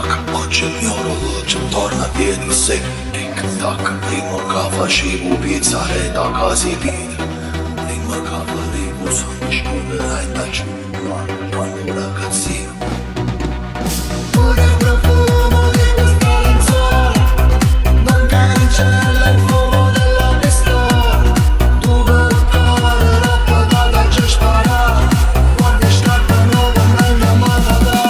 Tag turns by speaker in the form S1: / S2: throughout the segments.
S1: tac, oggi il mio orologio torna dietro sé. Tic tac, primo che facevo pizzare da casa pira. Prima che volevo solo in da giù, quando ragazzino. Pure il profumo di questa lenzuola non cancella il fumo della pistola. Tu per fare la patata ci spara. Guardi scarpe nuove meglio matata.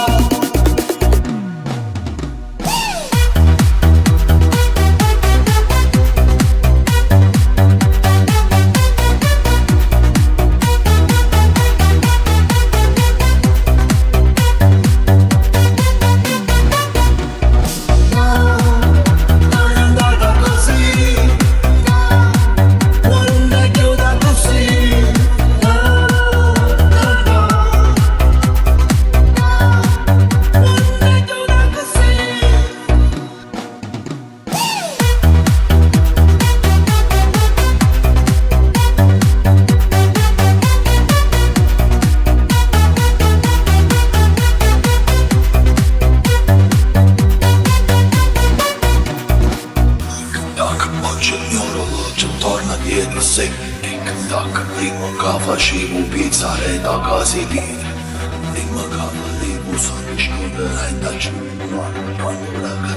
S1: Non è andata così, non è chiusa così. No, no, no, non è chiusa così. Tac, oggi il mio orologio torna dietro sé. Tic tac, prima che facevo pizzare da casa pira. Prima che volevo solo in da giù, quando ragazzino.